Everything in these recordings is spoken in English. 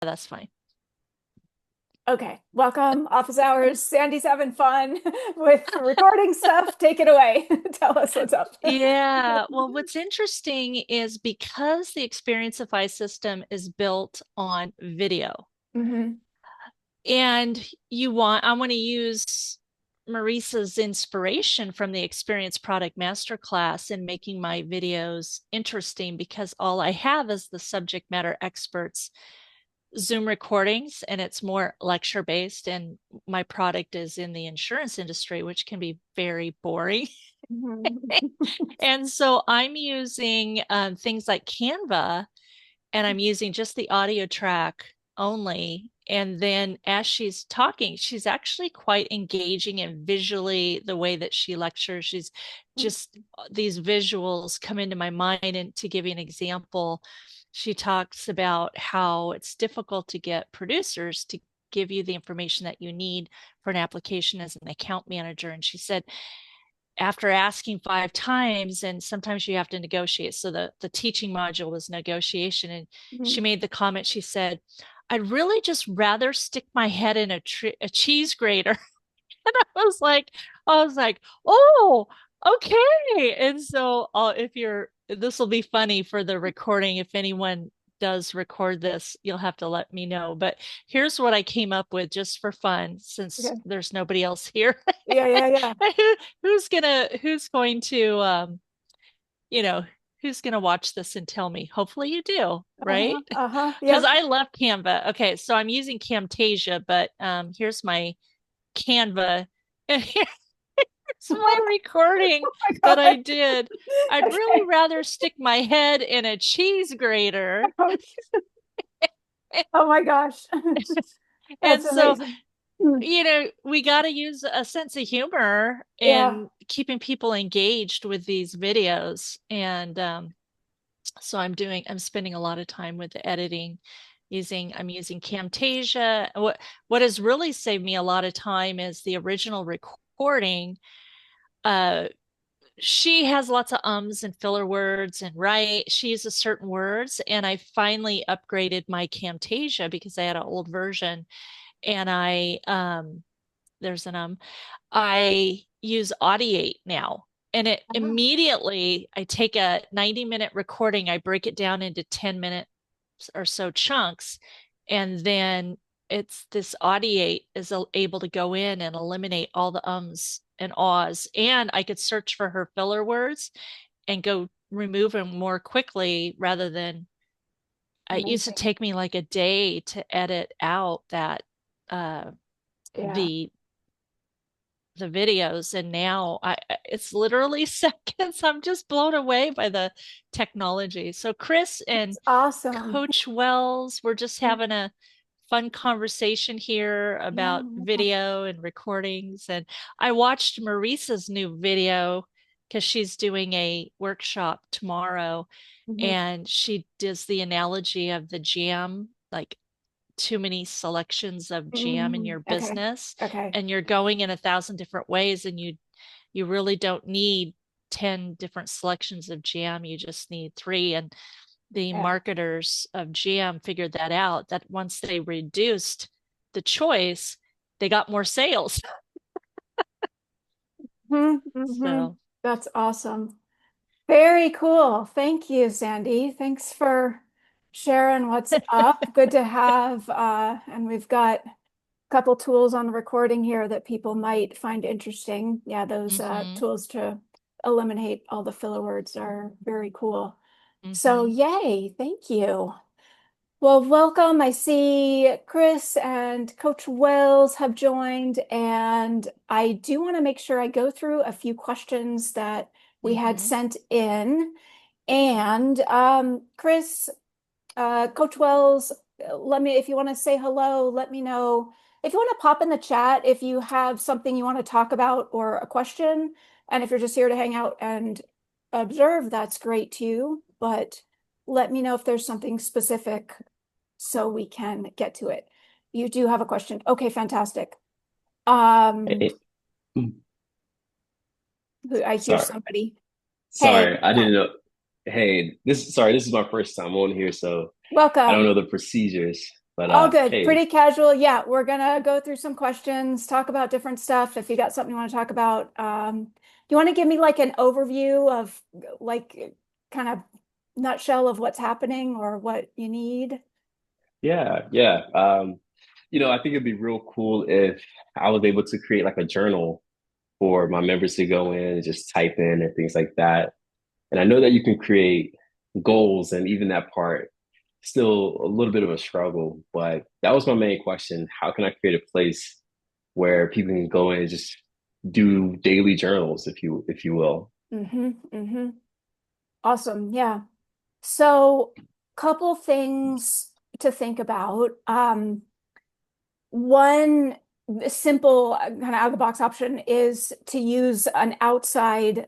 That's fine. Okay, welcome, office hours. Sandy's having fun with recording stuff. Take it away. Tell us what's up. Yeah. Well, what's interesting is because the Experienceify system is built on video, Hmm. and I want to use Marisa's inspiration from the Experience Product Masterclass in making my videos interesting because all I have is the subject matter experts Zoom recordings and it's more lecture based. And my product is in the insurance industry, which can be very boring. Hmm. And so I'm using things like Canva, and I'm using just the audio track only. And then as she's talking, she's actually quite engaging and visually the way that she lectures. She's just these visuals come into my mind. And to give you an example, she talks about how it's difficult to get producers to give you the information that you need for an application as an account manager. And she said, after asking 5 times, and sometimes you have to negotiate. So the teaching module was negotiation. And she made the comment, she said, I'd really just rather stick my head in a cheese grater. And I was like, oh, okay. And so if this will be funny for the recording. If anyone does record this, you'll have to let me know. But here's what I came up with just for fun, since Okay. there's nobody else here. Yeah, yeah, yeah. Who's going to you know who's going to watch this and tell me? Hopefully you do, Uh-huh. right? Uh-huh. Because Yep. I love Canva. Okay, so I'm using Camtasia, but here's my Canva. And here's my recording Oh my that I God. did. I'd really Okay. rather stick my head in a cheese grater. Oh my gosh. And That's so, amazing. Hmm. we got to use a sense of humor Yeah. in keeping people engaged with these videos. And so I'm spending a lot of time with the editing. I'm using Camtasia. What has really saved me a lot of time is the original recording. Uh, she has lots of ums and filler words, and right, she uses certain words. And I finally upgraded my Camtasia because I had an old version. And there's an I use Audiate now. And it Uh-huh. immediately, I take a 90-minute recording, I break it down into 10-minute or so chunks, and then it's this Audiate is able to go in and eliminate all the ums and ahs. And I could search for her filler words and go remove them more quickly rather than it used to Amazing. take me like a day to edit out that uh Yeah. the the videos. And now it's literally seconds. I'm just blown away by the technology. So Chris and It's awesome. Coach Wells, we're just having a fun conversation here Yeah. about video and recordings. And I watched Marisa's new video because she's doing a workshop tomorrow, Mhm. and she does the analogy of the jam, like too many selections of jam in your Okay. business, Okay. and you're going in 1,000 different ways, and you really don't need 10 different selections of jam. You just need three. And the Yeah. marketers of jam figured that out, that once they reduced the choice, they got more sales. Mm-hmm. So That's awesome. Very cool. Thank you, Sandy. Thanks for sharing what's up. Good to have, and we've got a couple tools on the recording here that people might find interesting. Yeah, those mm-hmm, tools to eliminate all the filler words are very cool. So, mm-hmm, yay, thank you. Well, welcome. I see Chris and Coach Wells have joined, and I do want to make sure I go through a few questions that we had mm-hmm. sent in. And Chris, Coach Wells, if you want to say hello, let me know. If you want to pop in the chat, if you have something you want to talk about or a question, and if you're just here to hang out and observe, that's great too. But let me know if there's something specific so we can get to it. You do have a question. Okay, fantastic. Um, Hey, I hear sorry, somebody. Hey, sorry, I didn't know. Hey, this is my first time on here, so I don't welcome. know the procedures. But All good. hey, Pretty casual. Yeah, we're gonna go through some questions, talk about different stuff. If you got something you want to talk about, you want to give me like an overview of like kind of nutshell of what's happening or what you need? yeah, yeah. I think it'd be real cool if I was able to create like a journal for my members to go in and just type in and things like that. And I know that you can create goals, and even that part still a little bit of a struggle, but that was my main question. How can I create a place where people can go in and just do daily journals, if you will? Mm-hmm. Awesome. Yeah. So, couple things to think about. One simple kind of out of the box option is to use an outside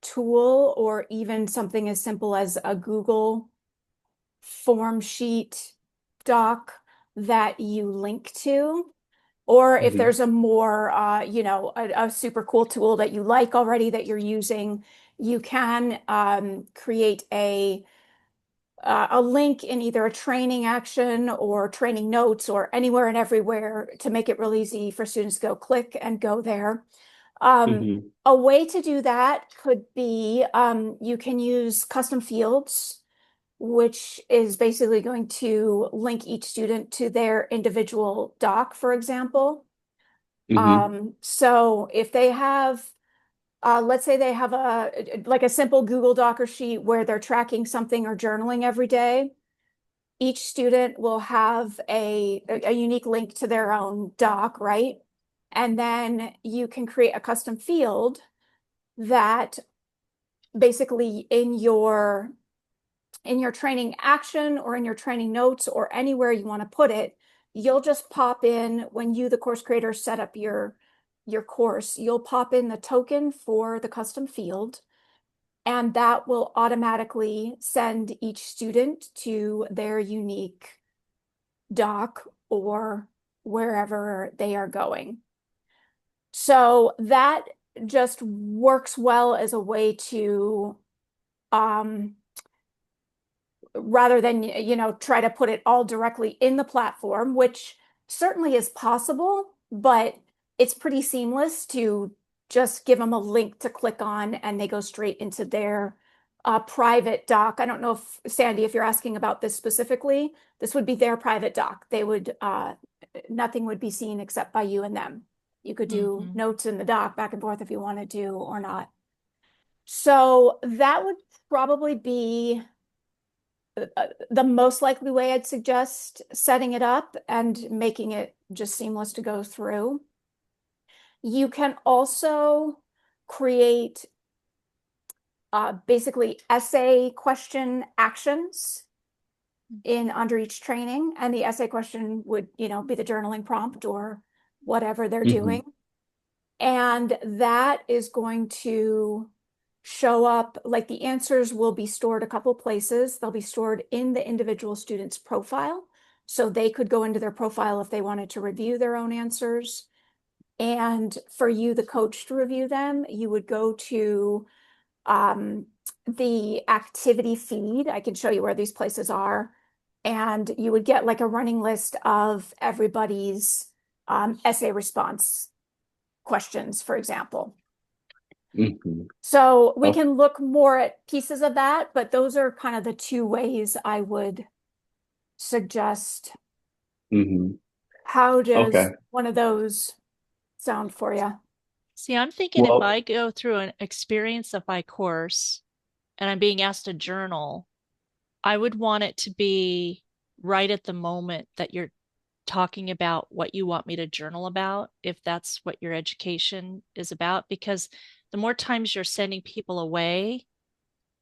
tool or even something as simple as a Google form sheet doc that you link to. Or if Hmm. there's a more, a super cool tool that you like already that you're using, you can create a link in either a training action or training notes or anywhere and everywhere to make it real easy for students to go click and go there. Um, Hmm. a way to do that could be you can use custom fields, which is basically going to link each student to their individual doc, for example. Hmm. So if they have let's say they have a simple Google Doc or sheet where they're tracking something or journaling every day. Each student will have a unique link to their own doc, right? And then you can create a custom field that basically in your training action or in your training notes or anywhere you want to put it, you'll just pop in when you, the course creator, set up your course, you'll pop in the token for the custom field, and that will automatically send each student to their unique dock or wherever they are going. So that just works well as a way to, um, rather than, try to put it all directly in the platform, which certainly is possible, but it's pretty seamless to just give them a link to click on and they go straight into their private doc. I don't know if Sandy, if you're asking about this specifically, this would be their private doc. They would, nothing would be seen except by you and them. You could do Hmm. notes in the doc back and forth if you wanted to or not. So that would probably be the most likely way I'd suggest setting it up and making it just seamless to go through. You can also create basically essay question actions in under each training, and the essay question would, be the journaling prompt or whatever they're Hmm. doing. And that is going to show up, like the answers will be stored a couple places. They'll be stored in the individual student's profile. So they could go into their profile if they wanted to review their own answers. And for you, the coach, to review them, you would go to um, the activity feed. I can show you where these places are. And you would get like a running list of everybody's essay response questions, for example. Hmm. So we Oh, can look more at pieces of that, but those are kind of the two ways I would suggest. hmm. How does Okay. one of those sound for you? See, I'm thinking if Well, I go through an experience of my course and I'm being asked to journal, I would want it to be right at the moment that you're talking about what you want me to journal about, if that's what your education is about. Because the more times you're sending people away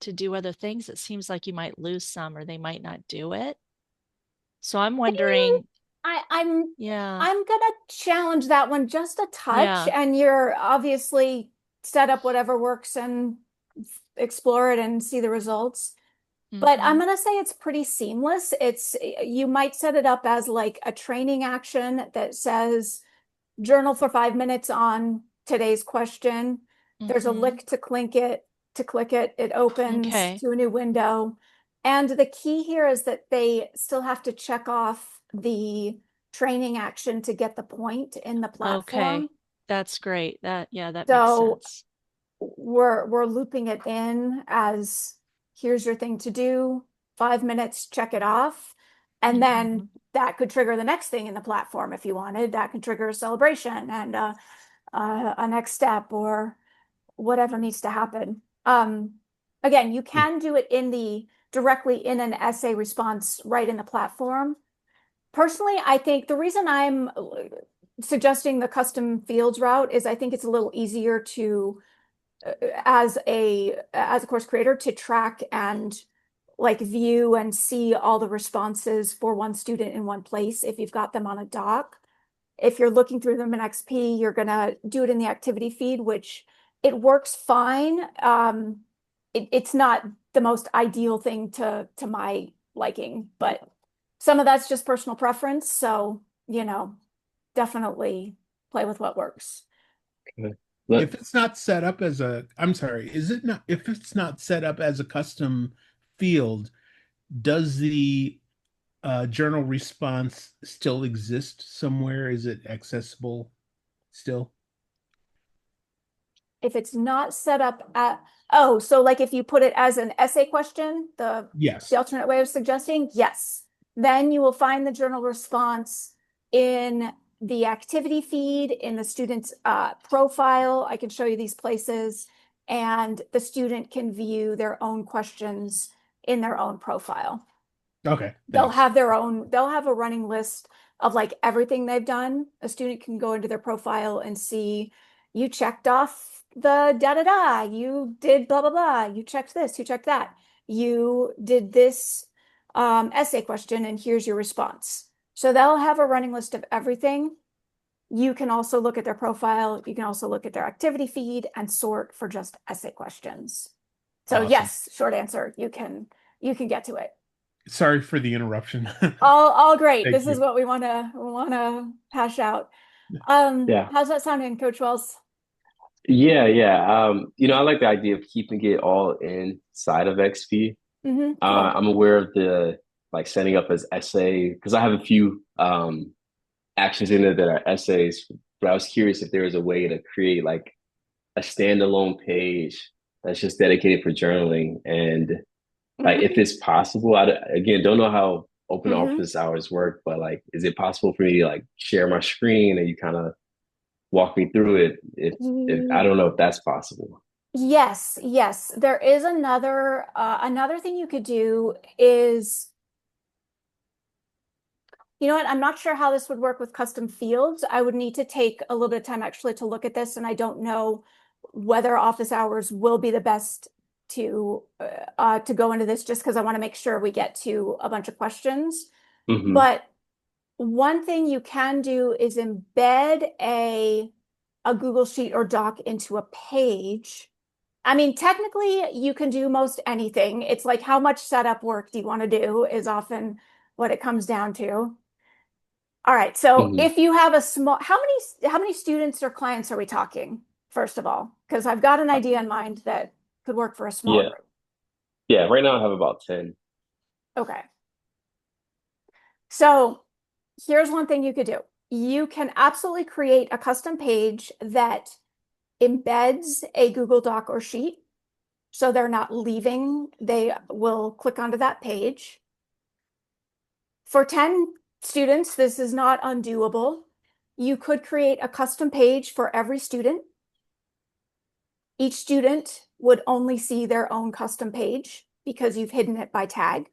to do other things, it seems like you might lose some or they might not do it. So I'm wondering, I, I'm yeah, I'm gonna challenge that one just a touch, yeah. and you're obviously set up whatever works and explore it and see the results. But I'm Hmm. gonna say it's pretty seamless. You might set it up as like a training action that says journal for 5 minutes on today's question. There's a Hmm. link to click it, it opens Okay. to a new window. And the key here is that they still have to check off the training action to get the point in the platform. Okay. That's great. That makes So sense. we're looping it in as here's your thing to do, 5 minutes, check it off. And then Mhm. that could trigger the next thing in the platform if you wanted. That could trigger a celebration and a next step or whatever needs to happen. Again, you can do it directly in an essay response right in the platform. Personally, I think the reason I'm suggesting the custom fields route is I think it's a little easier to as a course creator to track and like view and see all the responses for one student in one place if you've got them on a doc. If you're looking through them in XP, you're gonna do it in the activity feed, which it works fine. It's not the most ideal thing to my liking, but some of that's just personal preference. So, definitely play with what works. Look, If it's not set up as a, I'm sorry, is it not, if it's not set up as a custom field, does the journal response still exist somewhere? Is it accessible still? If it's not set up at, oh, so like if you put it as an essay question, the Yes. alternate way of suggesting, yes. Then you will find the journal response in the activity feed, in the student's profile. I can show you these places, and the student can view their own questions in their own profile. Okay. They'll Thanks. have they'll have a running list of like everything they've done. A student can go into their profile and see you checked off the da da da, you did blah blah blah, you checked this, you checked that, you did this essay question, and here's your response. So they'll have a running list of everything. You can also look at their profile. You can also look at their activity feed and sort for just essay questions. So Awesome. yes, short answer, you can get to it. Sorry for the interruption. All great. Thank This is you. what we want to hash out. yeah. How's that sounding, Coach Wells? Yeah. I like the idea of keeping it all inside of XP. Cool. I'm aware of the like setting up as essay because I have a few actions in there that are essays, but I was curious if there was a way to create like a standalone page that's just dedicated for journaling and like if hmm it's possible. Again, don't know how open hmm office hours work, but like, is it possible for me to like share my screen and you kind of walk me through it? If I don't know if that's possible. Yes, yes. There is another thing you could do is, you know what? I'm not sure how this would work with custom fields. I would need to take a little bit of time actually to look at this, and I don't know whether office hours will be the best to go into this just because I want to make sure we get to a bunch of questions. Hmm. But one thing you can do is embed a Google Sheet or Doc into a page. I mean, technically, you can do most anything. It's like how much setup work do you want to do is often what it comes down to. All right. So Hmm. if you have a small, how many students or clients are we talking, first of all? Because I've got an idea in mind that could work for a small Yeah. group. Yeah. Right now I have about 10. Okay. So here's one thing you could do. You can absolutely create a custom page that embeds a Google Doc or Sheet. So they're not leaving, they will click onto that page. For 10 students, this is not undoable. You could create a custom page for every student. Each student would only see their own custom page because you've hidden it by tag.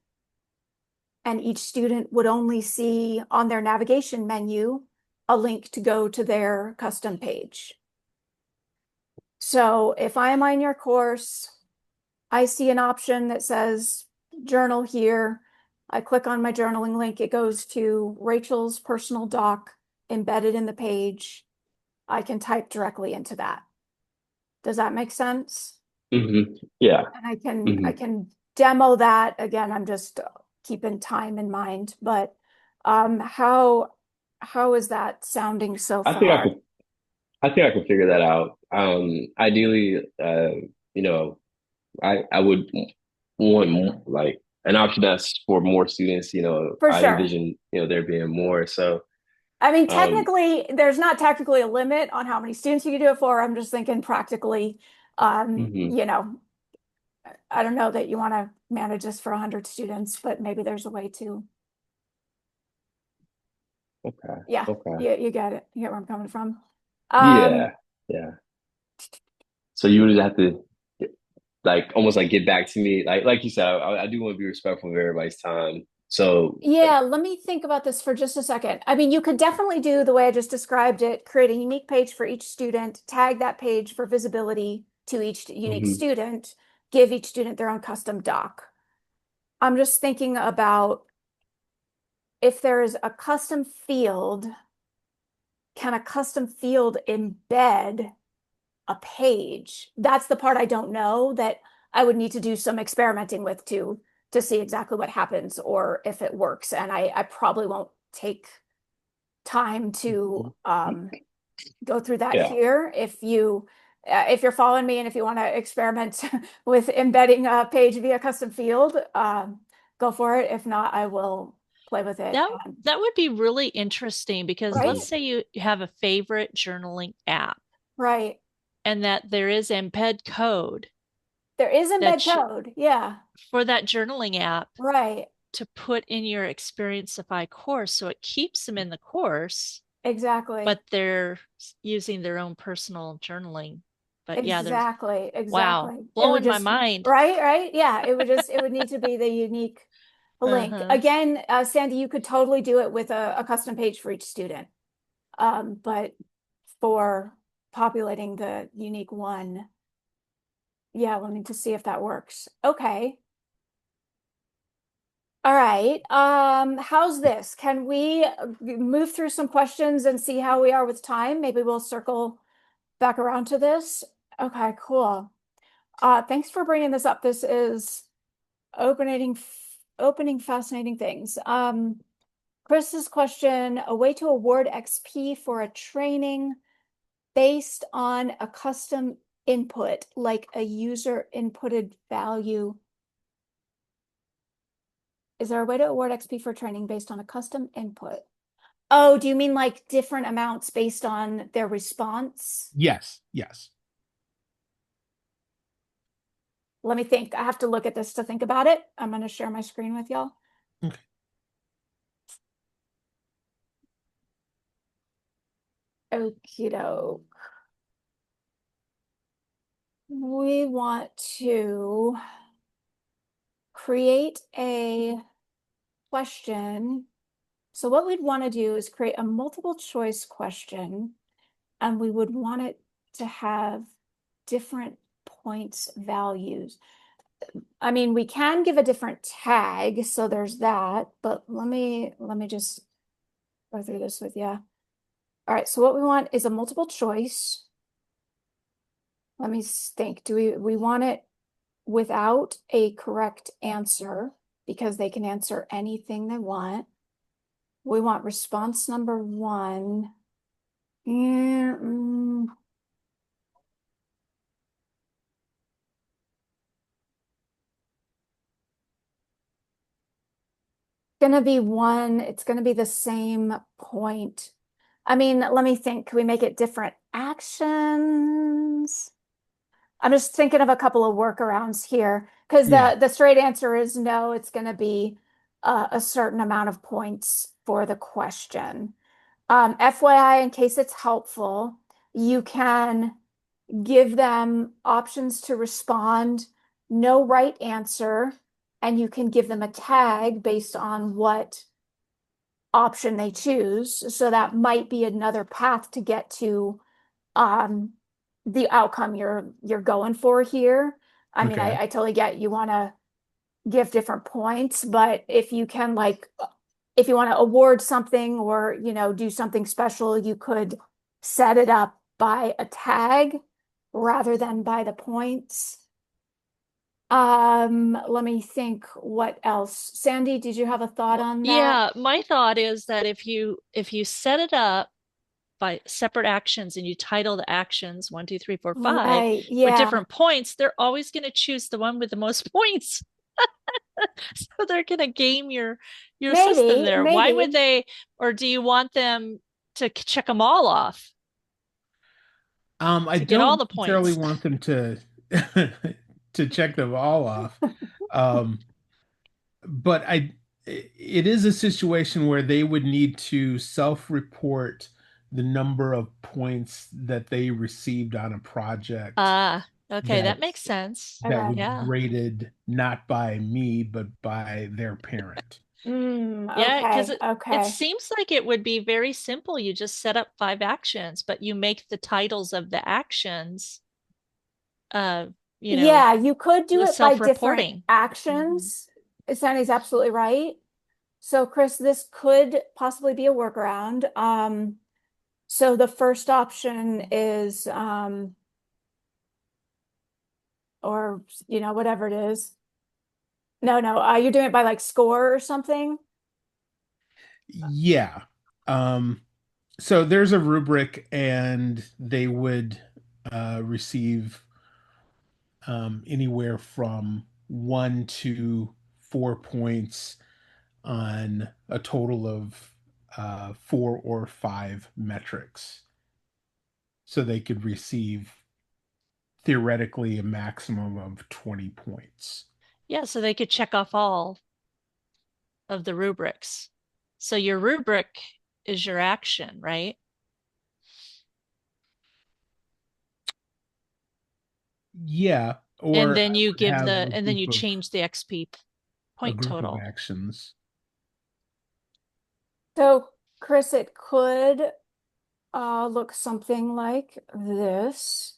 And each student would only see on their navigation menu a link to go to their custom page. So if I am on your course, I see an option that says journal here. I click on my journaling link. It goes to Rachel's personal doc embedded in the page. I can type directly into that. Does that make sense? Hmm. Yeah. And I Hmm. can demo that. Again, I'm just keeping time in mind, but how is that sounding so I think I far? could I think I could figure that out. Ideally, you know, I would want like an option that's for more students, For I sure. envision, there being more. So, I mean, um, technically, there's not technically a limit on how many students you can do it for. I'm just thinking practically, mhm. I don't know that you want to manage this for 100 students, but maybe there's a way to. Okay. Yeah, Okay. you get it. You get where I'm coming from. Um, Yeah. Yeah. So you would have to like almost like get back to me. Like you said, I do want to be respectful of everybody's time. So, yeah, let me think about this for just a second. I mean, you could definitely do the way I just described it, create a unique page for each student, tag that page for visibility to each unique mhm. student, give each student their own custom doc. I'm just thinking about if there's a custom field, can a custom field embed a page? That's the part I don't know that I would need to do some experimenting with to see exactly what happens or if it works. And I probably won't take time to go through that Yeah. here. If you're following me and if you want to experiment with embedding a page via custom field, go for it. If not, I will play with it. That that would be really interesting because let's Mhm. Right, say you have a favorite journaling app right. and that there is embed code There is embed that code. Yeah, for that journaling app right. to put in your Experienceify course so it keeps them in the course, Exactly. but they're using their own personal journaling. But yeah, there's Exactly. wow, Exactly. It would blowing my just, mind. right, right. Yeah, it would need to be the unique link. Uh-huh. Again, Sandy, you could totally do it with a custom page for each student. But for populating the unique one, yeah, we'll need to see if that works. Okay. All right. How's this? Can we move through some questions and see how we are with time? Maybe we'll circle back around to this. Okay, cool. Thanks for bringing this up. This is opening fascinating things. Chris's question, a way to award XP for a training based on a custom input, like a user inputted value. Is there a way to award XP for training based on a custom input? Oh, do you mean like different amounts based on their response? Yes, yes. Let me think. I have to look at this to think about it. I'm going to share my screen with y'all. Okay. Okie doke. We want to create a question. So what we'd want to do is create a multiple choice question, and we would want it to have different points values. I mean, we can give a different tag, so there's that, but let me just go through this with you. All right, so what we want is a multiple choice. Let me think. Do we want it without a correct answer because they can answer anything they want? We want response number one. Yeah, gonna be one, it's gonna be the same point. I mean, let me think. Can we make it different actions? I'm just thinking of a couple of workarounds here because Yeah. the straight answer is no, it's going to be a certain amount of points for the question. FYI, in case it's helpful, you can give them options to respond, no right answer, and you can give them a tag based on what option they choose. So that might be another path to get to um, the outcome you're going for here. I mean, Okay. I totally get you want to give different points, but if you can like if you want to award something or do something special, you could set it up by a tag rather than by the points. Let me think what else. Sandy, did you have a thought on that? Yeah, my thought is that if you set it up by separate actions and you title the actions 1, 2, 3, 4, 5 Right, for yeah. different points, they're always going to choose the one with the most points. So they're gonna game your system Maybe, there. Why would maybe. they, or do you want them to check them all off I to get all don't the necessarily points? want them to to check them all off. Um, but it is a situation where they would need to self-report the number of points that they received on a project Ah, okay, that that makes sense. that Okay. was Yeah. graded not by me, but by their parent. Yeah, because Okay, it okay. seems like it would be very simple. You just set up 5 actions, but you make the titles of the actions, uh, you know, Yeah, you could do the it by different self-reporting. Hmm. actions. Sandy's absolutely right. So Chris, this could possibly be a workaround. So the first option is, or whatever it is. No, no, you're doing it by like score or something. Yeah. Um, so there's a rubric, and they would receive anywhere from 1 to 4 points on a total of 4 or 5 metrics. So they could receive theoretically a maximum of 20 points. Yeah, so they could check off all of the rubrics. So your rubric is your action, right? Yeah, And or then I you would give have and then you change the XP a point group of total. actions. So Chris, it could look something like this.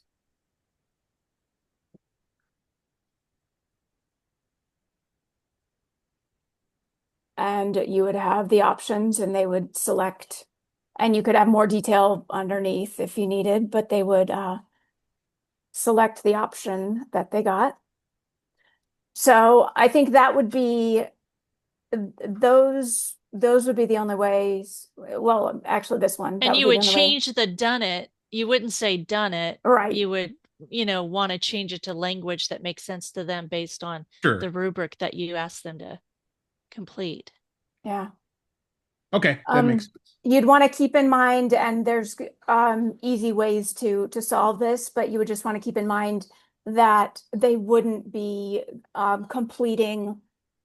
And you would have the options and they would select, and you could have more detail underneath if you needed, but they would select the option that they got. So I think that would be those would be the only ways. Well, actually this one, that And would you be the would only way. change the done it. You wouldn't say done it. Right. You would, want to change it to language that makes sense to them based on the Sure. rubric that you asked them to complete. Yeah. Okay, that makes sense. You'd want to keep in mind, and there's easy ways to solve this, but you would just want to keep in mind that they wouldn't be completing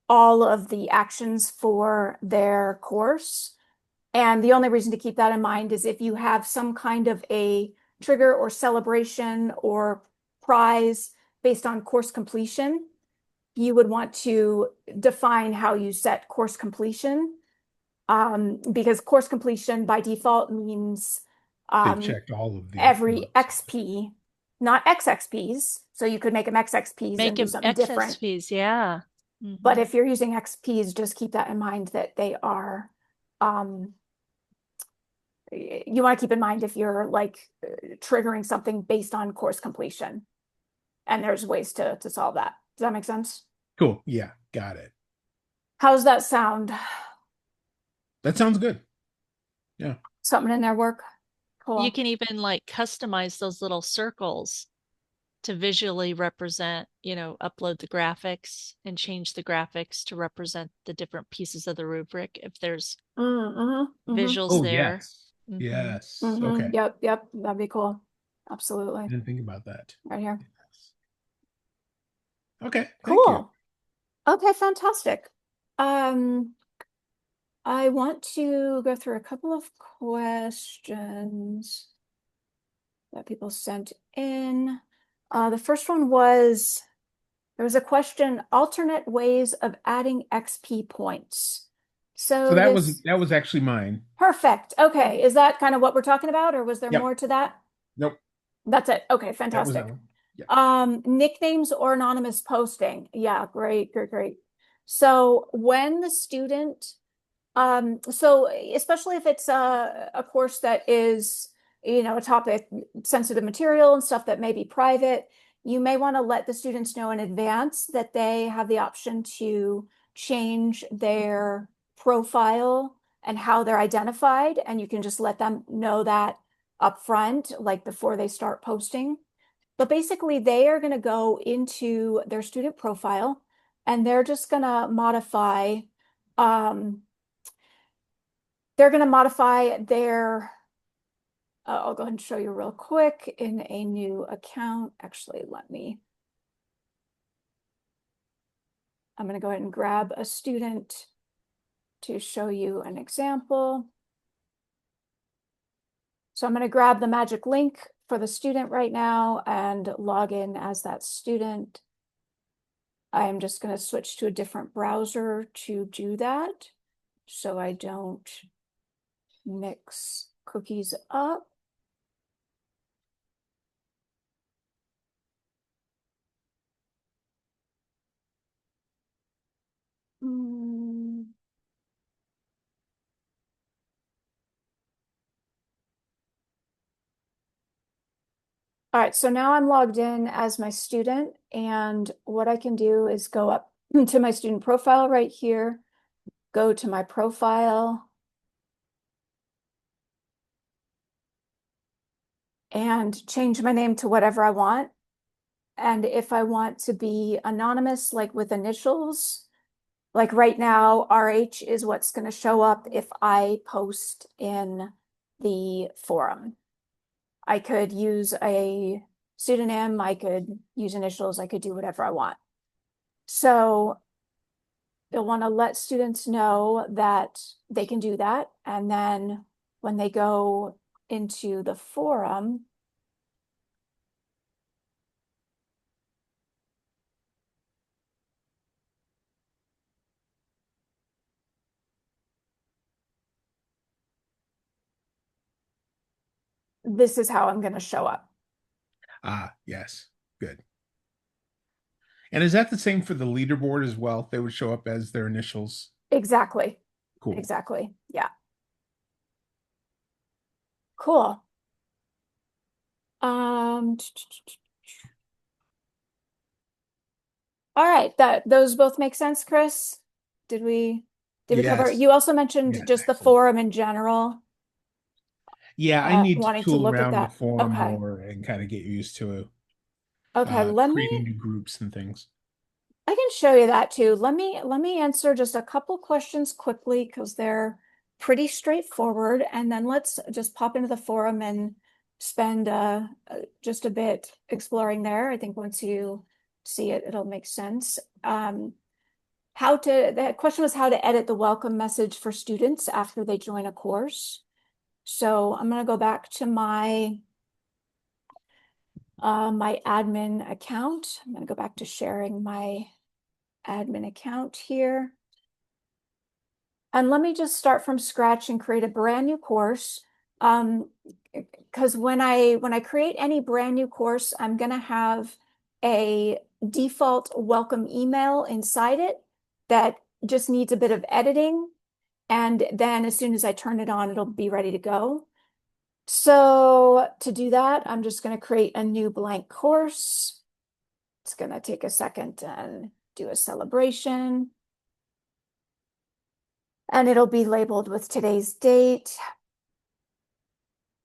all of the actions for their course. And the only reason to keep that in mind is if you have some kind of a trigger or celebration or prize based on course completion, you would want to define how you set course completion, because course completion by default means They've checked all of the every ones. XP, not XXPs. So you could make them XXPs Make and do them something different. XSPs, yeah. But Hmm. if you're using XPs, just keep that in mind that they are, you want to keep in mind if you're like triggering something based on course completion. And there's ways to solve that. Does that make sense? Cool. Yeah, got it. How's that sound? That sounds good. Yeah. Something in their work? You Cool. can even like customize those little circles to visually represent, upload the graphics and change the graphics to represent the different pieces of the rubric if there's visuals Oh, there. yes. Hmm. Yes. Okay. Yep, yep, that'd be cool. Absolutely. I didn't think about that. Right here. Yes. Okay, thank you. Cool. Okay, fantastic. Um, I want to go through a couple of questions that people sent in. The first one was, there was a question, alternate ways of adding XP points. So So that was this, that was actually mine. perfect. Okay, is that kind of what we're talking about, or was there Yep. more to that? Nope. That's it. Okay, That was that fantastic. one. Yeah. Nicknames or anonymous posting. Yeah, great, great, great. So when the student, so especially if it's a course that is, a topic sensitive material and stuff that may be private, you may want to let the students know in advance that they have the option to change their profile and how they're identified, and you can just let them know that up front, like before they start posting. But basically, they are going to go into their student profile. and they're just going to modify their I'll go ahead and show you real quick in a new account. Actually, I'm going to go ahead and grab a student to show you an example. So I'm going to grab the magic link for the student right now and log in as that student. I am just going to switch to a different browser to do that so I don't mix cookies up. All right, so now I'm logged in as my student, and what I can do is go up to my student profile right here, go to my profile, and change my name to whatever I want. And if I want to be anonymous, like with initials, like right now, RH is what's going to show up if I post in the forum. I could use a pseudonym, I could use initials, I could do whatever I want. So you'll want to let students know that they can do that. And then when they go into the forum, this is how I'm going to show up. Ah, yes. Good. And is that the same for the leaderboard as well? They would show up as their initials. Exactly. Cool. Exactly. Yeah. Cool. All right, those both make sense, Chris? Did we cover? Yes. You also mentioned Yeah, just the excellent. forum in general. Yeah, I need to Wanting to tool look at around the that. forum Okay. more and kind of get used to Okay, creating new groups and things. I can show you that too. Let me answer just a couple questions quickly because they're pretty straightforward, and then let's just pop into the forum and spend just a bit exploring there. I think once you see it, it'll make sense. The question was how to edit the welcome message for students after they join a course. So I'm going to go back to my my admin account. I'm going to go back to sharing my admin account here. And let me just start from scratch and create a brand new course. Because when I create any brand new course, I'm going to have a default welcome email inside it that just needs a bit of editing. And then as soon as I turn it on, it'll be ready to go. So to do that, I'm just going to create a new blank course. It's going to take a second and do a celebration. And it'll be labeled with today's date.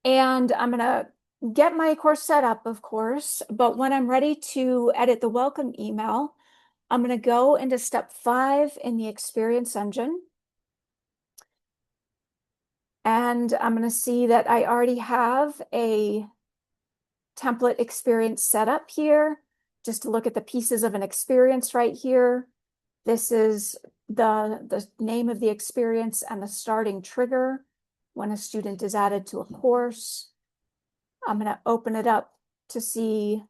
And I'm going to get my course set up, of course, but when I'm ready to edit the welcome email, I'm going to go into step 5 in the Experience Engine. And I'm going to see that I already have a template experience set up here. Just to look at the pieces of an experience right here. This is the name of the experience and the starting trigger when a student is added to a course. I'm going to open it up to see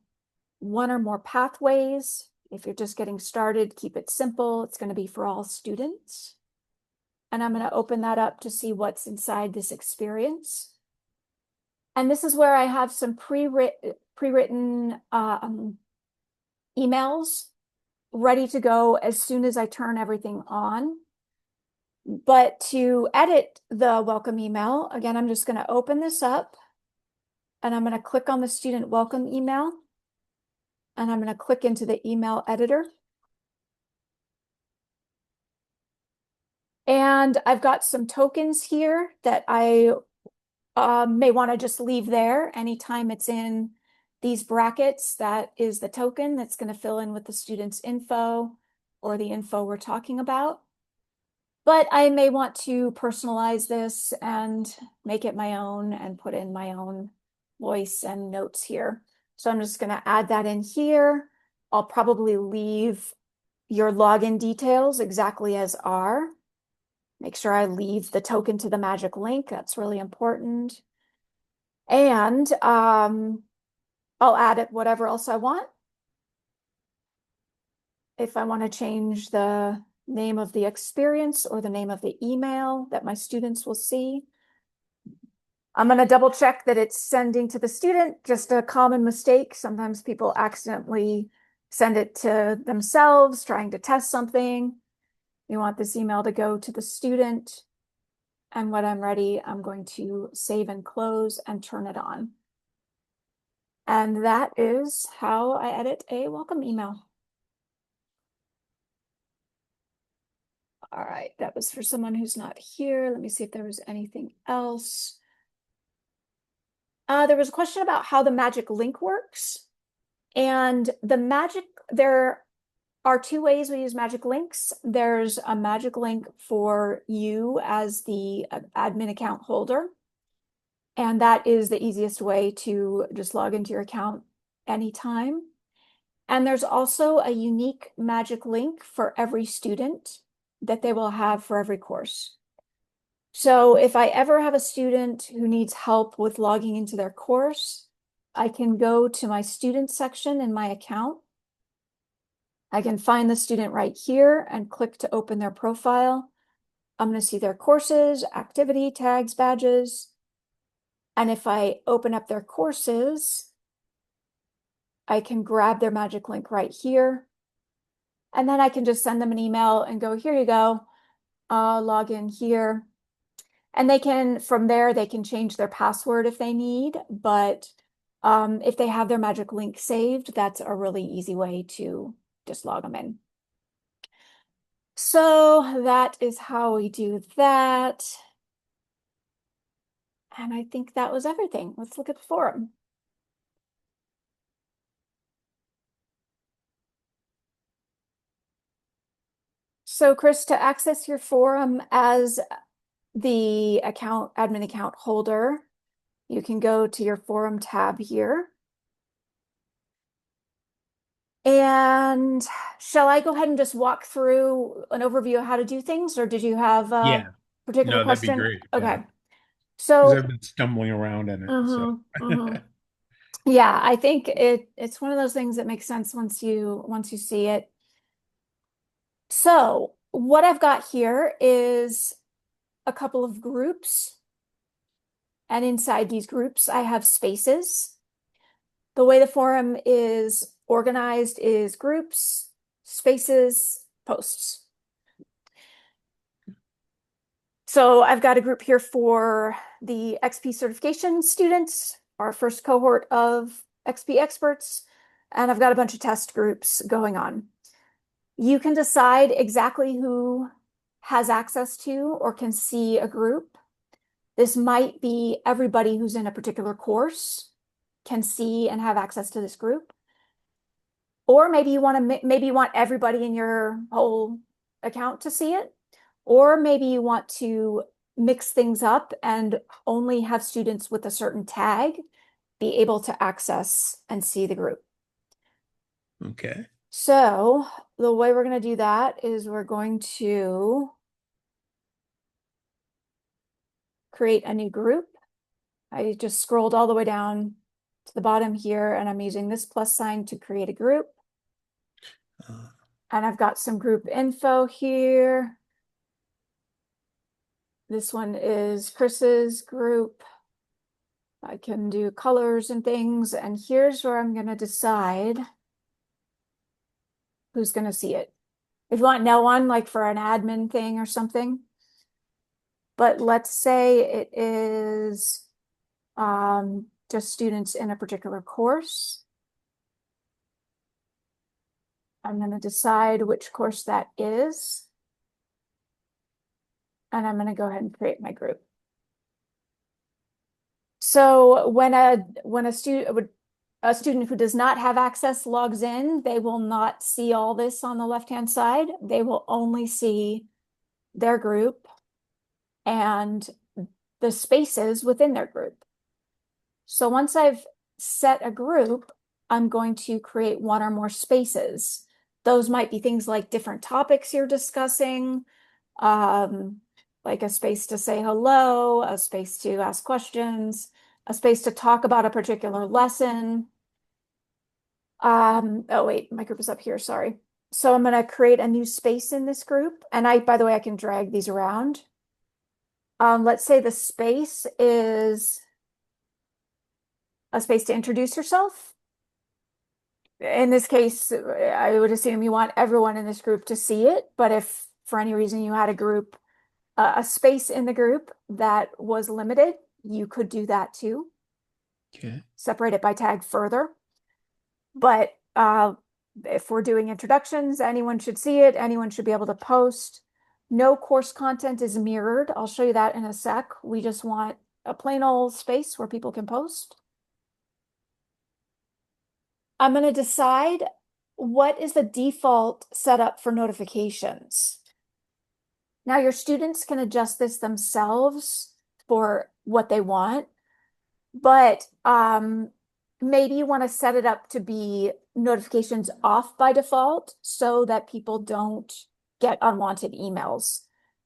one or more pathways. If you're just getting started, keep it simple. It's going to be for all students. And I'm going to open that up to see what's inside this experience. And this is where I have some pre-written emails ready to go as soon as I turn everything on. But to edit the welcome email, again, I'm just going to open this up and I'm going to click on the student welcome email and I'm going to click into the email editor. And I've got some tokens here that I may want to just leave there anytime it's in these brackets. That is the token that's going to fill in with the student's info. or the info we're talking about. But I may want to personalize this and make it my own and put in my own voice and notes here. So I'm just going to add that in here. I'll probably leave your login details exactly as are. Make sure I leave the token to the magic link. That's really important. And I'll add it whatever else I want. If I want to change the name of the experience or the name of the email that my students will see, I'm going to double check that it's sending to the student. Just a common mistake. Sometimes people accidentally send it to themselves trying to test something. You want this email to go to the student. And when I'm ready, I'm going to save and close and turn it on. And that is how I edit a welcome email. All right, that was for someone who's not here. Let me see if there was anything else. There was a question about how the magic link works. And there are two ways we use magic links. There's a magic link for you as the admin account holder. And that is the easiest way to just log into your account anytime. And there's also a unique magic link for every student that they will have for every course. So if I ever have a student who needs help with logging into their course, I can go to my student section in my account. I can find the student right here and click to open their profile. I'm going to see their courses, activity, tags, badges. And if I open up their courses, I can grab their magic link right here. And then I can just send them an email and go, here you go, log in here. And they can, from there, they can change their password if they need. But if they have their magic link saved, that's a really easy way to just log them in. So that is how we do that. And I think that was everything. Let's look at the forum. So Chris, to access your forum as the admin account holder, you can go to your forum tab here. And shall I go ahead and just walk through an overview of how to do things, or did you have a particular question? That'd be great. Okay. Yeah. So I've been stumbling around in it. Yeah, I think it's one of those things that makes sense once you see it. So what I've got here is a couple of groups. And inside these groups, I have spaces. The way the forum is organized is groups, spaces, posts. So I've got a group here for the XP certification students, our first cohort of XP experts, and I've got a bunch of test groups going on. You can decide exactly who has access to or can see a group. This might be everybody who's in a particular course can see and have access to this group. Or maybe you want everybody in your whole account to see it. Or maybe you want to mix things up and only have students with a certain tag be able to access and see the group. Okay. So the way we're going to do that is we're going to create a new group. I just scrolled all the way down to the bottom here, and I'm using this plus sign to create a group. And I've got some group info here. This one is Chris's group. I can do colors and things, and here's where I'm going to decide who's going to see it. If you want no one, like for an admin thing or something. But let's say it is just students in a particular course. I'm going to decide which course that is. And I'm going to go ahead and create my group. So when a student would, a student who does not have access logs in, they will not see all this on the left-hand side. They will only see their group and the spaces within their group. So once I've set a group, I'm going to create one or more spaces. Those might be things like different topics you're discussing, like a space to say hello, a space to ask questions, a space to talk about a particular lesson. Oh wait, my group is up here, sorry. So I'm gonna create a new space in this group. And by the way, I can drag these around. Let's say the space is a space to introduce yourself. In this case, I would assume you want everyone in this group to see it, but if for any reason you had a group, a space in the group that was limited, you could do that too. Okay. Separate it by tag further. But if we're doing introductions, anyone should see it, anyone should be able to post. No course content is mirrored. I'll show you that in a sec. We just want a plain old space where people can post. I'm going to decide what is the default setup for notifications. Now your students can adjust this themselves for what they want, but maybe you want to set it up to be notifications off by default so that people don't get unwanted emails.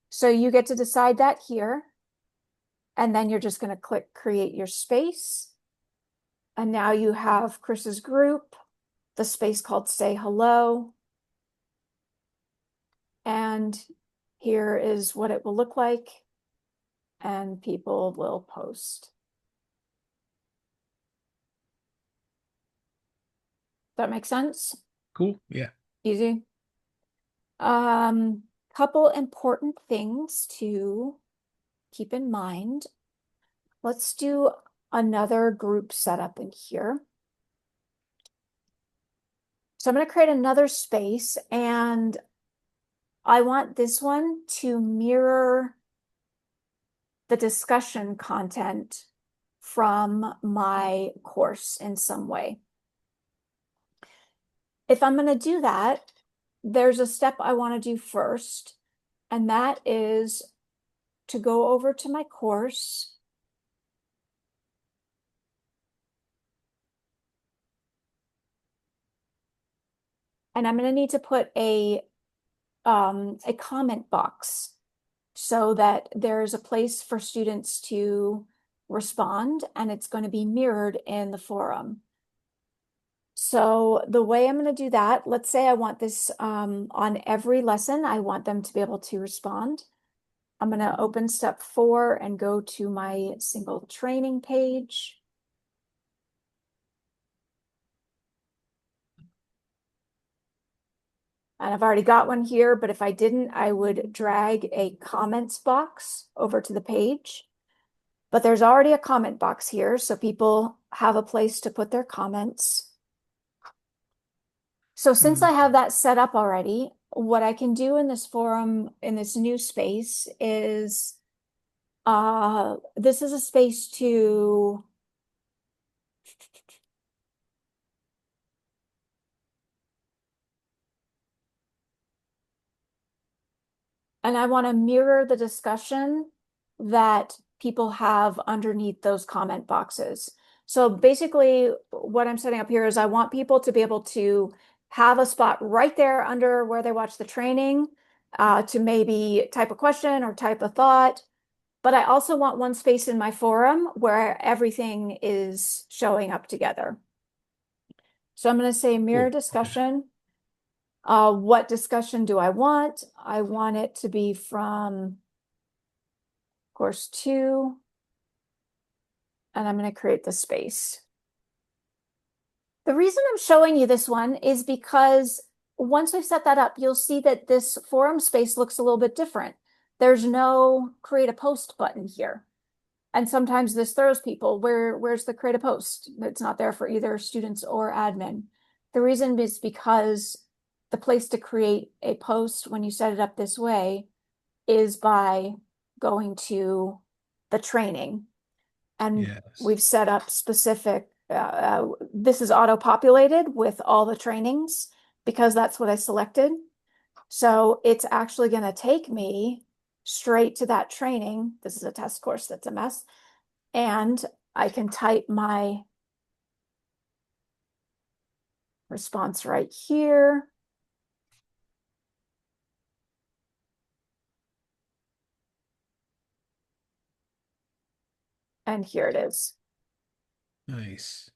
So you get to decide that here. And then you're just going to click create your space. And now you have Chris's group, the space called say hello. And here is what it will look like. And people will post. That makes sense? Cool. Yeah. Easy. Couple important things to keep in mind. Let's do another group setup in here. So I'm going to create another space, and I want this one to mirror the discussion content from my course in some way. If I'm going to do that, there's a step I want to do first, and that is to go over to my course. And I'm going to need to put a comment box so that there's a place for students to respond, and it's going to be mirrored in the forum. So the way I'm going to do that, let's say I want this on every lesson, I want them to be able to respond. I'm going to open step 4 and go to my single training page. And I've already got one here, but if I didn't, I would drag a comments box over to the page. But there's already a comment box here, so people have a place to put their comments. So since I have that set up already, what I can do in this forum, in this new space, is this is a space to and I want to mirror the discussion that people have underneath those comment boxes. So basically what I'm setting up here is I want people to be able to have a spot right there under where they watch the training to maybe type a question or type a thought. But I also want one space in my forum where everything is showing up together. So I'm going to say mirror discussion. What discussion do I want? I want it to be from course 2. And I'm going to create the space. The reason I'm showing you this one is because once we've set that up, you'll see that this forum space looks a little bit different. There's no create a post button here. And sometimes this throws people, where's the create a post? It's not there for either students or admin. The reason is because the place to create a post when you set it up this way is by going to the training. And Yes. we've set up specific this is auto-populated with all the trainings because that's what I selected. So it's actually going to take me straight to that training. This is a test course that's a mess. And I can type my response right here. And here it is. Nice.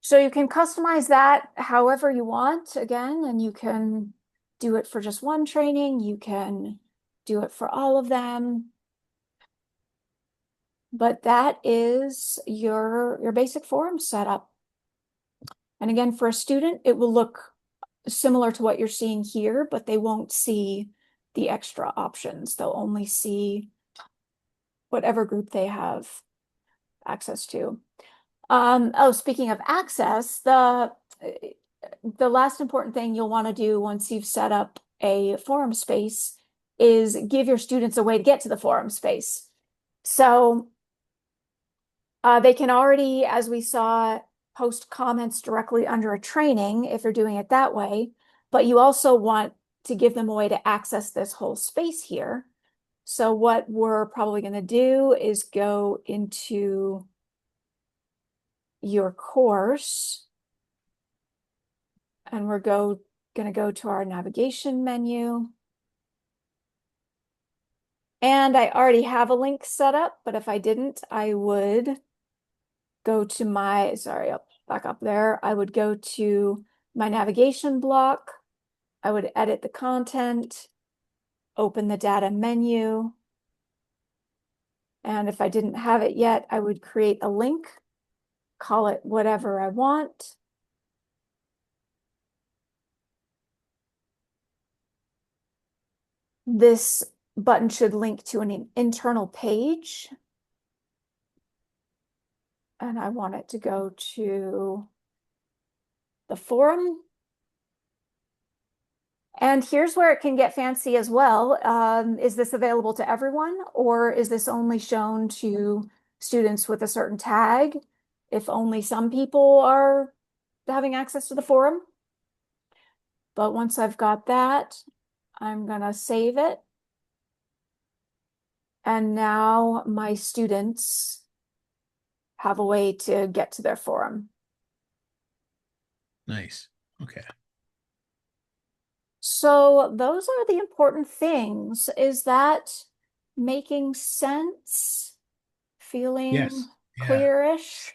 So you can customize that however you want again, and you can do it for just one training. You can do it for all of them. But that is your basic forum setup. And again, for a student, it will look similar to what you're seeing here, but they won't see the extra options. They'll only see whatever group they have access to. Oh, speaking of access, the last important thing you'll want to do once you've set up a forum space is give your students a way to get to the forum space. So they can already, as we saw, post comments directly under a training if they're doing it that way, but you also want to give them a way to access this whole space here. So what we're probably going to do is go into your course, and we're going to go to our navigation menu. And I already have a link set up, but if I didn't, I would go to my, sorry, I'll back up there. I would go to my navigation block. I would edit the content, open the data menu. And if I didn't have it yet, I would create a link, call it whatever I want. This button should link to an internal page. And I want it to go to the forum. And here's where it can get fancy as well. Is this available to everyone, or is this only shown to students with a certain tag? If only some people are having access to the forum. But once I've got that, I'm gonna save it. And now my students have a way to get to their forum. Nice. Okay. So those are the important things. Is that making sense? Feeling Yes. Yeah. clearish?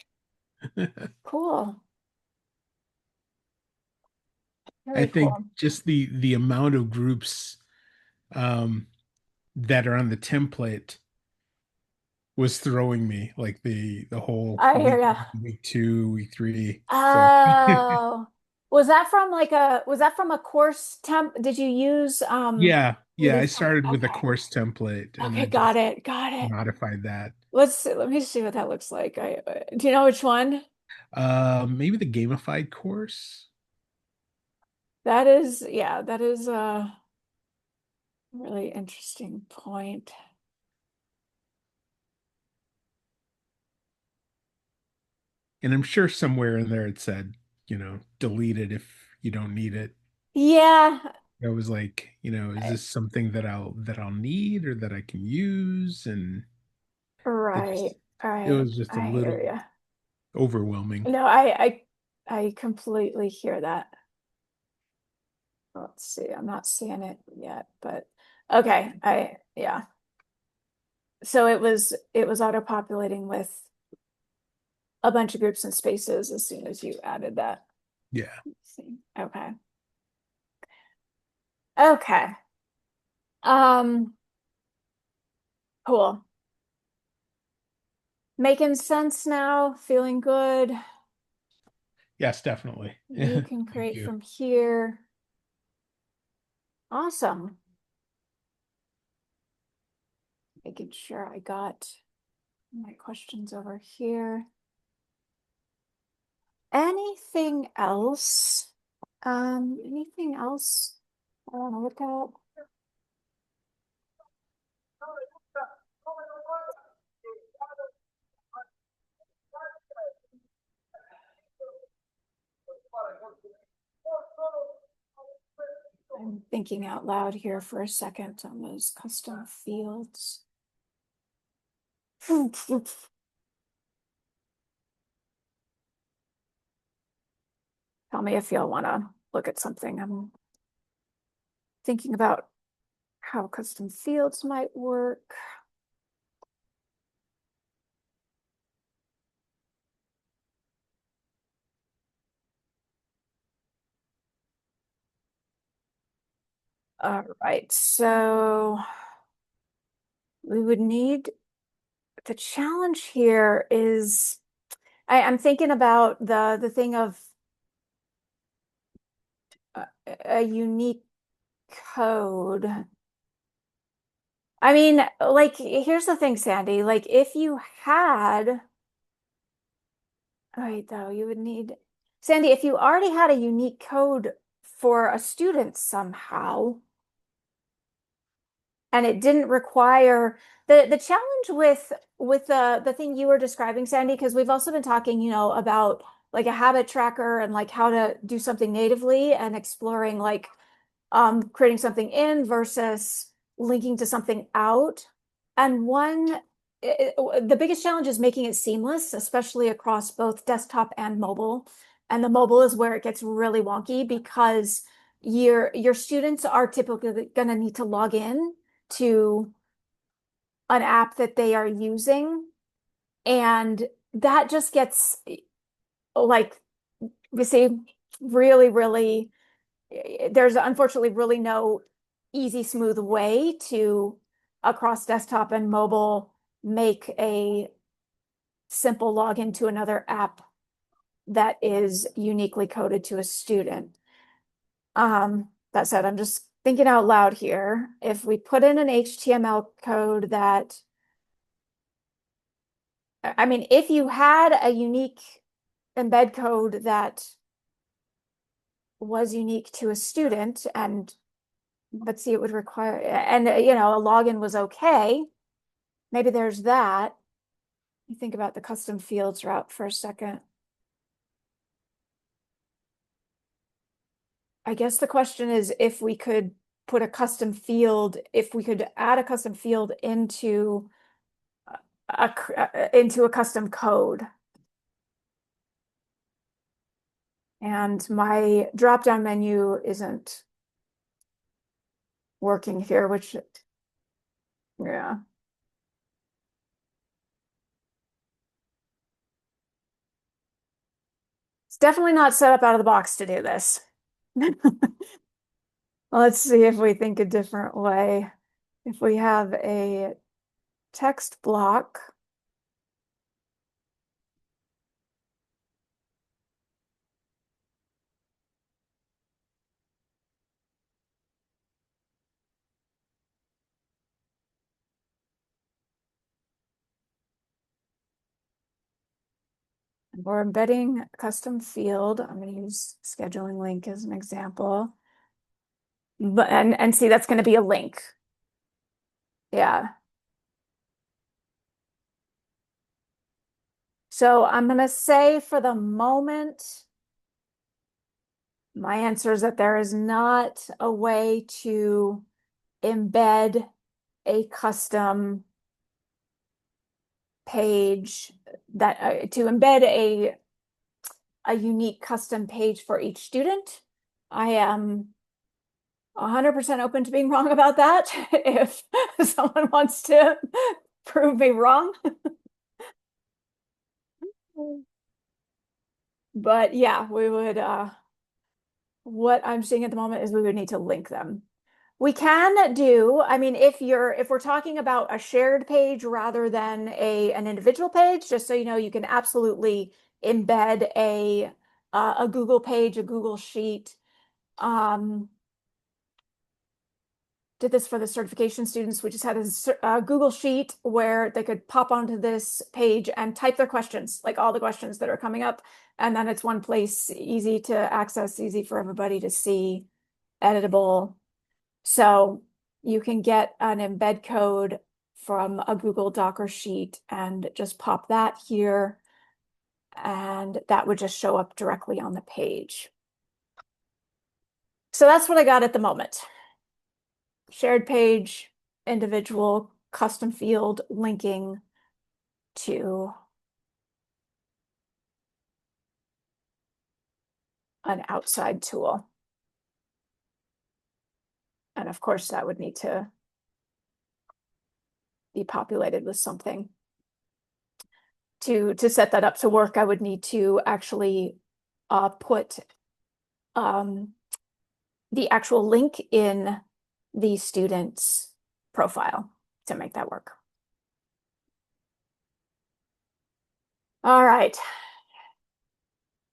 Cool. I Very think cool. just the amount of groups that are on the template was throwing me, like the whole I hear ya. week 2, week 3. So Oh, was that from a course temp? Did you use yeah, you I did some started with a okay. course template and Okay, I just got it. modified that. Let me see what that looks like. Do you know which one? Maybe the gamified course. That is, yeah, that is a really interesting point. And I'm sure somewhere in there it said, delete it if you don't need it. Yeah, I was like, is I- this something that I'll need or that I can use? And right, it right. was just a I hear little you. overwhelming. No, I completely hear that. Let's see, I'm not seeing it yet, but okay, yeah. So it was auto-populating with a bunch of groups and spaces as soon as you added that. Yeah. Let's see. Okay. Okay. Um, cool. Making sense now, feeling good. Yes, definitely. You can Thank create you. from here. Awesome. Making sure I got my questions over here. Anything else? Anything else I want to look at? thinking out loud here for a second on those custom fields. Tell me if y'all want to look at something. I'm thinking about how custom fields might work. All right, so we would need, the challenge here is, I'm thinking about the thing of a unique code. I mean, like, here's the thing, Sandy, like if you had, right, though, you would need, Sandy, if you already had a unique code for a student somehow, and it didn't require the challenge with the thing you were describing, Sandy, because we've also been talking, you know, about like a habit tracker and like how to do something natively and exploring like creating something in versus linking to something out. And the biggest challenge is making it seamless, especially across both desktop and mobile. And the mobile is where it gets really wonky because your students are typically going to need to log in to an app that they are using. And that just gets like, we see really, really, there's unfortunately really no easy, smooth way to, across desktop and mobile, make a simple login to another app that is uniquely coded to a student. That said, I'm just thinking out loud here. If we put in an HTML code that, I mean, if you had a unique embed code that was unique to a student, and let's see, it would require, and you know, a login was okay, maybe there's that. You think about the custom fields route for a second. I guess the question is if we could put a custom field, if we could add a custom field into a custom code. And my drop-down menu isn't working here, which, yeah. It's definitely not set up out of the box to do this. Let's see if we think a different way. If we have a text block, we're embedding a custom field. I'm going to use scheduling link as an example. But and see, that's going to be a link. Yeah. So I'm going to say for the moment, my answer is that there is not a way to embed a custom page that to embed a unique custom page for each student. I am 100% open to being wrong about that if someone wants to prove me wrong. But yeah, we would what I'm seeing at the moment is we would need to link them. We can do, I mean, if we're talking about a shared page rather than an individual page, just so you know, you can absolutely embed a Google page, a Google sheet. Did this for the certification students. We just had a Google sheet where they could pop onto this page and type their questions, like all the questions that are coming up. And then it's one place, easy to access, easy for everybody to see, editable. So you can get an embed code from a Google Docker sheet and just pop that here. And that would just show up directly on the page. So that's what I got at the moment. shared page, individual, custom field, linking to an outside tool. And of course, that would need to be populated with something. To set that up to work, I would need to actually put the actual link in the student's profile to make that work. All right.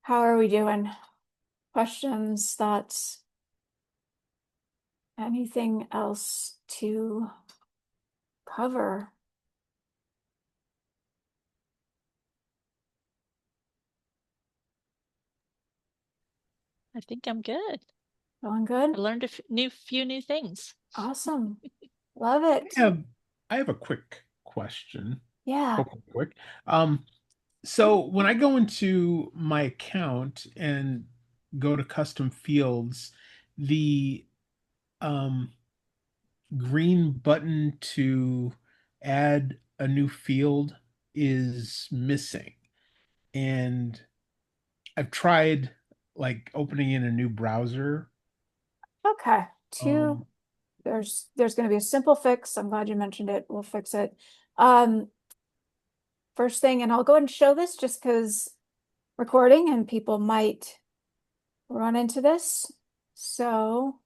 How are we doing? Questions, thoughts? Anything else to cover? I think I'm good. Going I good? learned a few new things. Awesome. Love it. I have a quick question. Yeah. Hopefully quick. So when I go into my account and go to custom fields, the green button to add a new field is missing. And I've tried like opening in a new browser. Okay. Um, There's going to be a simple fix. I'm glad you mentioned it. We'll fix it. First thing, and I'll go ahead and show this just because recording and people might run into this. So,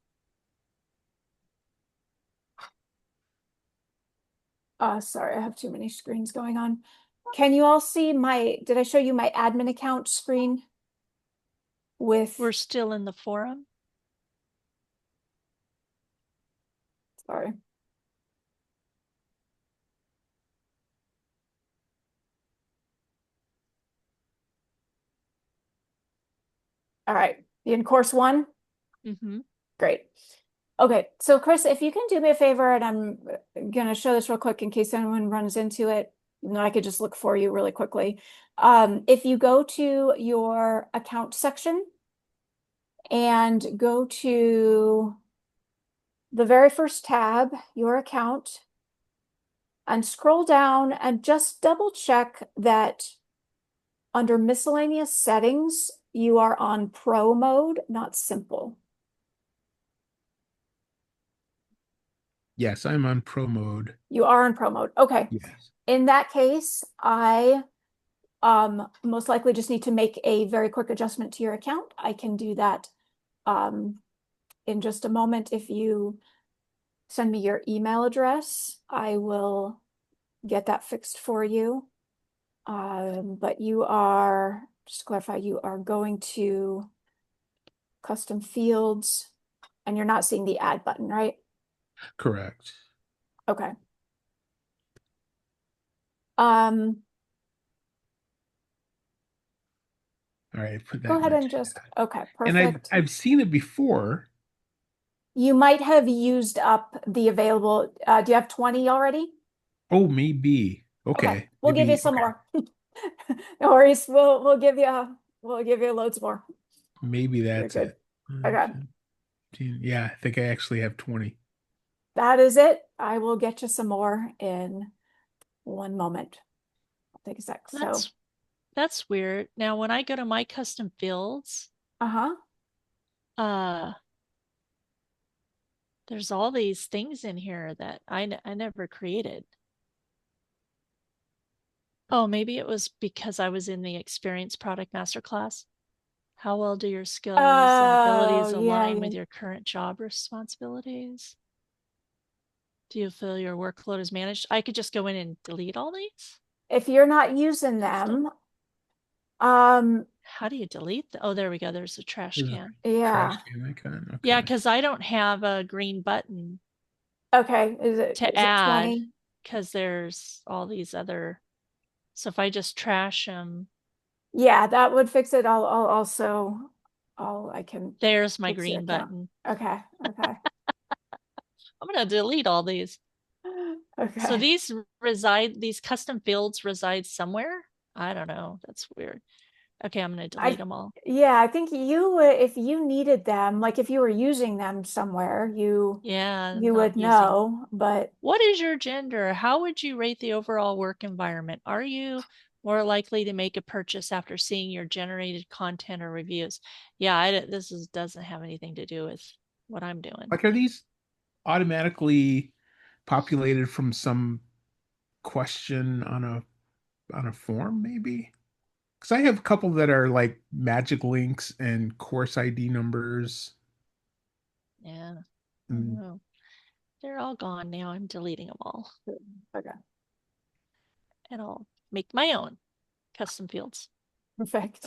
sorry, I have too many screens going on. Can you all see did I show you my admin account screen? We're still in the forum. Sorry. All right, you in course 1? Mm-hmm. Great. Okay, so Chris, if you can do me a favor, and I'm gonna show this real quick in case anyone runs into it, and I could just look for you really quickly. If you go to your account section and go to the very first tab, your account, and scroll down and just double check that under miscellaneous settings, you are on pro mode, not simple. yes, I'm on pro mode. You are on pro mode. Okay. Yes. In that case, I most likely just need to make a very quick adjustment to your account. I can do that in just a moment. If you send me your email address, I will get that fixed for you. But you are, just to clarify, you are going to custom fields and you're not seeing the add button, right? Correct. Okay. All right, put that Go in ahead the and just, chat. okay, And perfect. I've seen it before. You might have used up the available, do you have 20 already? Oh, maybe. Okay. We'll give you Maybe some okay. more. No worries. We'll give you loads more. Maybe that's You're good. it. Okay. 15. Yeah, I think I actually have 20. That is it. I will get you some more in one moment. I'll take a sec. So, That's weird. Now, when I go to my custom fields, uh-huh. there's all these things in here that I never created. Oh, maybe it was because I was in the Experience Product Masterclass. How well do your skills and abilities align with your current job responsibilities? Do you feel your workload is managed? I could just go in and delete all these. If you're not using them, how do you delete oh, there we go. There's a trash can. Yeah. Trash can icon. Okay. Yeah, because I don't have a green button. Okay. Is it add? Because there's all these other. So if I just trash them. Yeah, that would fix it. I can. There's my green button. Okay. Okay. I'm going to delete all these. Okay. So these custom fields reside somewhere. I don't know. That's weird. Okay, I'm going to delete them all. Yeah, I think you if you needed them, like if you were using them somewhere, Yeah, you not would using. know, but What is your gender? How would you rate the overall work environment? Are you more likely to make a purchase after seeing your generated content or reviews? Yeah, doesn't have anything to do with what I'm doing. Like, are these automatically populated from some question on a form, maybe? Because I have a couple that are like magic links and course ID numbers. Yeah. And Oh, they're all gone now. I'm deleting them all. okay, And I'll make my own custom fields. perfect.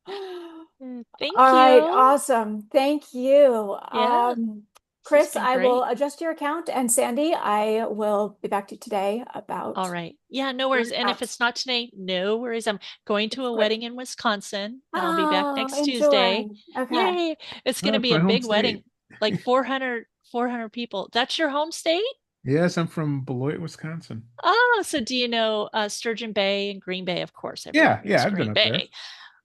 Thank All right, you. awesome. Thank you. Yeah, this has Chris, been I will great. adjust your account, and Sandy, I will be back to you today about All right. Yeah, no your worries. And if account. it's not today, no worries. I'm going to a Great. wedding in Wisconsin and I'll be back Oh, next enjoy. Tuesday. Okay. Yay. It's going oh, to it's be a my home big wedding, state. like 400 people. That's your home state? Yes, I'm from Beloit, Wisconsin. Oh, so do you know Sturgeon Bay and Green Bay? Of course, everyone Yeah, knows yeah, I've been Green up there. Bay.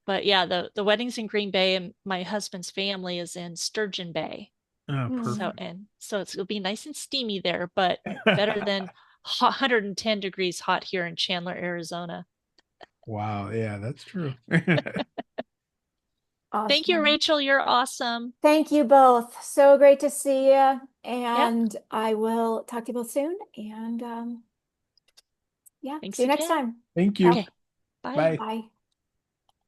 But yeah, the wedding's in Green Bay and my husband's family is in Sturgeon Bay. Oh, So perfect. it'll be nice and steamy there, but better than 110 degrees hot here in Chandler, Arizona. Wow, yeah, that's true. Thank you, Awesome. Rachel. You're awesome. Thank you both. So great to see you. Yep. And I will talk to you both soon. And yeah, Thanks see you next again. time. Thank you. Okay. Bye. Bye. Bye.